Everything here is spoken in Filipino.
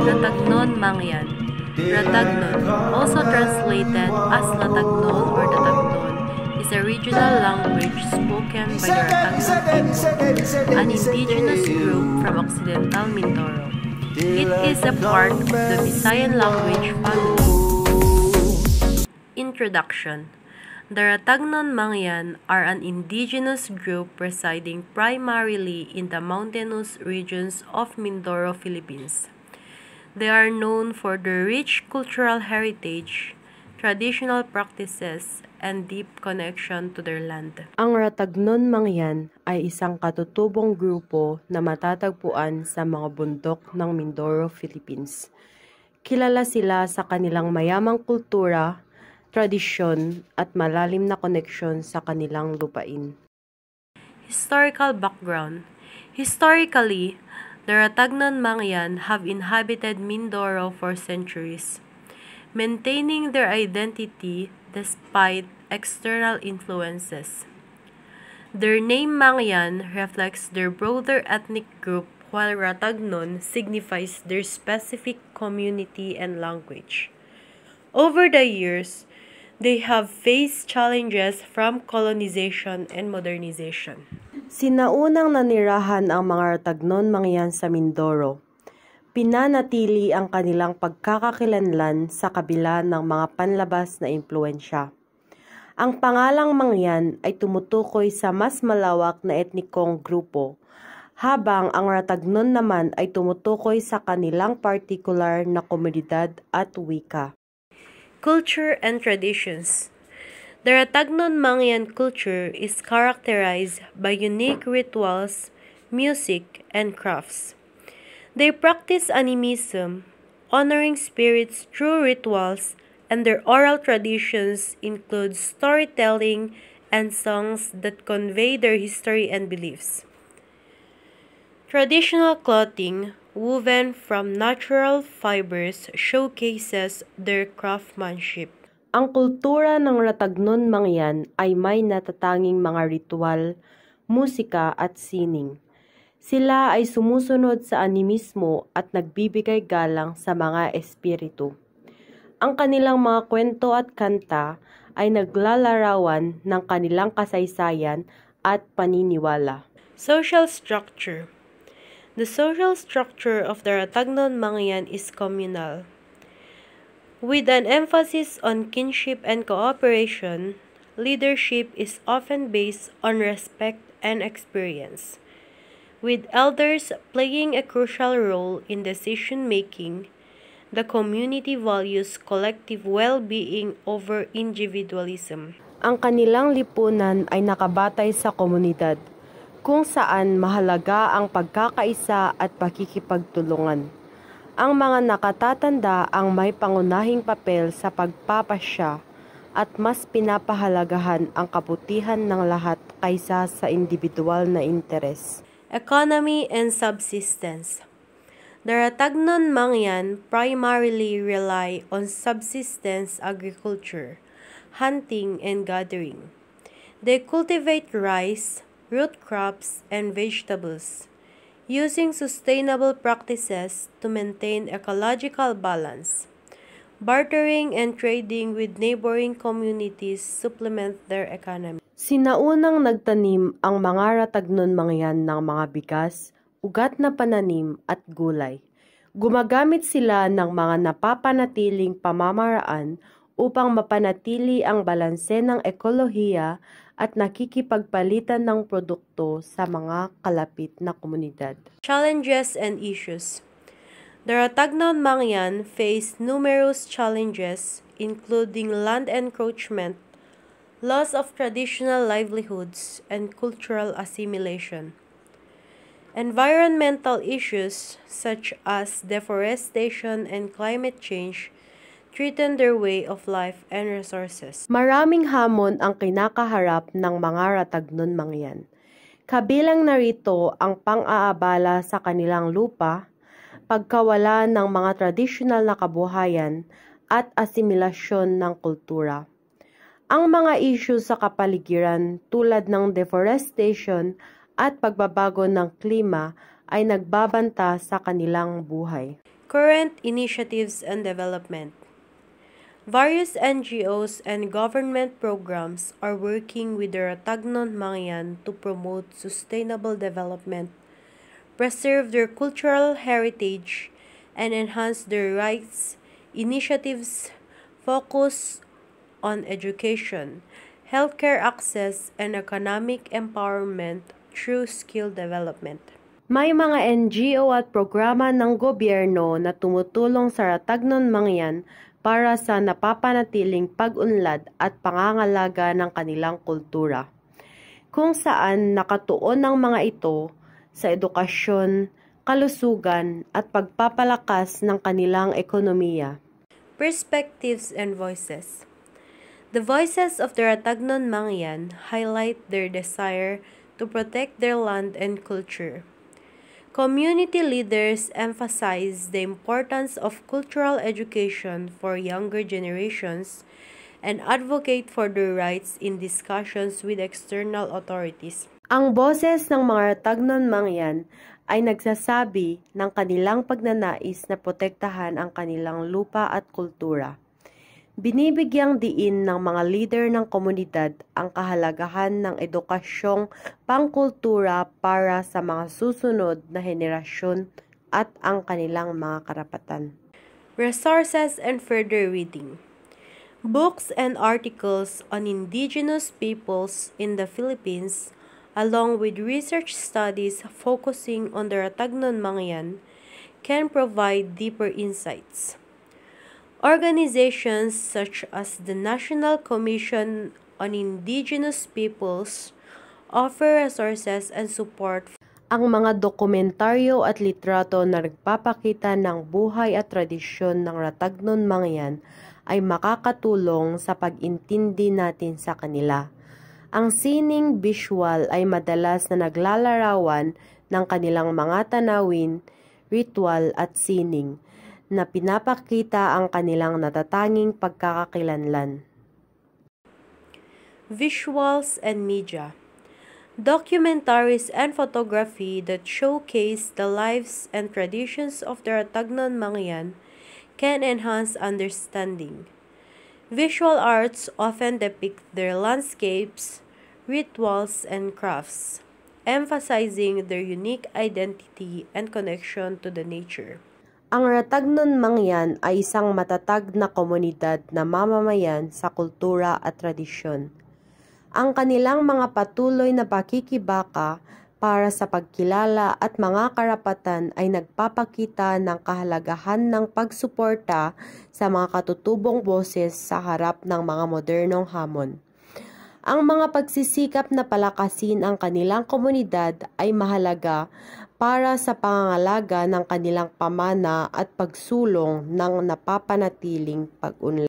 Ratagnon Mangyan. Ratagnon, also translated as Latagnon or Datagnon, is a regional language spoken by the Ratagnon people, an indigenous group from Occidental Mindoro. It is a part of the Visayan language family. Introduction. The Ratagnon Mangyan are an indigenous group residing primarily in the mountainous regions of Mindoro, Philippines. They are known for their rich cultural heritage, traditional practices, and deep connection to their land. Ang Ratagnon Mangyan ay isang katutubong grupo na matatagpuan sa mga bundok ng Mindoro, Philippines. Kilala sila sa kanilang mayamang kultura, tradisyon, at malalim na koneksyon sa kanilang lupain. Historical background. Historically, the Ratagnon Mangyan have inhabited Mindoro for centuries, maintaining their identity despite external influences. Their name Mangyan reflects their broader ethnic group, while Ratagnon signifies their specific community and language. Over the years, they have faced challenges from colonization and modernization. Sinaunang nanirahan ang mga Ratagnon Mangyan sa Mindoro. Pinanatili ang kanilang pagkakakilanlan sa kabila ng mga panlabas na impluensya. Ang pangalang Mangyan ay tumutukoy sa mas malawak na etnikong grupo, habang ang Ratagnon naman ay tumutukoy sa kanilang partikular na komunidad at wika. Culture and traditions. The Ratagnon Mangyan culture is characterized by unique rituals, music, and crafts. They practice animism, honoring spirits through rituals, and their oral traditions include storytelling and songs that convey their history and beliefs. Traditional clothing, woven from natural fibers, showcases their craftsmanship. Ang kultura ng Ratagnon Mangyan ay may natatanging mga ritual, musika at sining. Sila ay sumusunod sa animismo at nagbibigay galang sa mga espiritu. Ang kanilang mga kwento at kanta ay naglalarawan ng kanilang kasaysayan at paniniwala. Social structure. The social structure of the Ratagnon Mangyan is communal. With an emphasis on kinship and cooperation, leadership is often based on respect and experience, with elders playing a crucial role in decision-making. The community values collective well-being over individualism. Ang kanilang lipunan ay nakabatay sa komunidad, kung saan mahalaga ang pagkakaisa at pakikipagtulungan. Ang mga nakatatanda ang may pangunahing papel sa pagpapasya at mas pinapahalagahan ang kabutihan ng lahat kaysa sa individual na interes. Economy and subsistence. The Ratagnon Mangyan primarily rely on subsistence agriculture, hunting and gathering. They cultivate rice, root crops, and vegetables, using sustainable practices to maintain ecological balance. Bartering and trading with neighboring communities supplement their economy. Sinaunang nagtanim ang mga Ratagnon Mangyan ng mga bigas, ugat na pananim at gulay. Gumagamit sila ng mga napapanatiling pamamaraan upang mapanatili ang balanse ng ekolohiya at nakikipagpalitan ng produkto sa mga kalapit na komunidad. Challenges and issues. The Ratagnon Mangyan face numerous challenges, including land encroachment, loss of traditional livelihoods, and cultural assimilation. Environmental issues such as deforestation and climate change threaten their way of life and resources. Maraming hamon ang kinakaharap ng mga Ratagnon Mangyan. Kabilang narito ang pang-aabala sa kanilang lupa, pagkawala ng mga tradisyonal na kabuhayan, at asimilasyon ng kultura. Ang mga issue sa kapaligiran tulad ng deforestation at pagbabago ng klima ay nagbabanta sa kanilang buhay. Current initiatives and development. Various NGOs and government programs are working with the Ratagnon Mangyan to promote sustainable development, preserve their cultural heritage, and enhance their rights. Initiatives focus on education, healthcare access, and economic empowerment through skill development. May mga NGO at programa ng gobyerno na tumutulong sa Ratagnon Mangyan para sa napapanatiling pag-unlad at pangangalaga ng kanilang kultura, kung saan nakatuon ang mga ito sa edukasyon, kalusugan at pagpapalakas ng kanilang ekonomiya. Perspectives and voices. The voices of the Ratagnon Mangyan highlight their desire to protect their land and culture. Community leaders emphasize the importance of cultural education for younger generations and advocate for their rights in discussions with external authorities. Ang boses ng mga Ratagnon Mangyan ay nagsasabi ng kanilang pagnanais na protektahan ang kanilang lupa at kultura. Binibigyang diin ng mga leader ng komunidad ang kahalagahan ng edukasyong pangkultura para sa mga susunod na henerasyon at ang kanilang mga karapatan. Resources and further reading. Books and articles on indigenous peoples in the Philippines, along with research studies focusing on the Ratagnon Mangyan, can provide deeper insights. Organizations such as the National Commission on Indigenous Peoples offer resources and support. Ang mga dokumentaryo at litrato na nagpapakita ng buhay at tradisyon ng Ratagnon Mangyan ay makakatulong sa pag-intindi natin sa kanila. Ang sining visual ay madalas na naglalarawan ng kanilang mga tanawin, ritual at sining, na pinapakita ang kanilang natatanging pagkakakilanlan. Visuals and media. Documentaries and photography that showcase the lives and traditions of the Ratagnon Mangyan can enhance understanding. Visual arts often depict their landscapes, rituals, and crafts, emphasizing their unique identity and connection to the nature. Ang Ratagnon Mangyan ay isang matatag na komunidad na mamamayan sa kultura at tradisyon. Ang kanilang mga patuloy na pakikibaka para sa pagkilala at mga karapatan ay nagpapakita ng kahalagahan ng pagsuporta sa mga katutubong boses sa harap ng mga modernong hamon. Ang mga pagsisikap na palakasin ang kanilang komunidad ay mahalaga para sa pangangalaga ng kanilang pamana at pagsulong ng napapanatiling pag-unlad.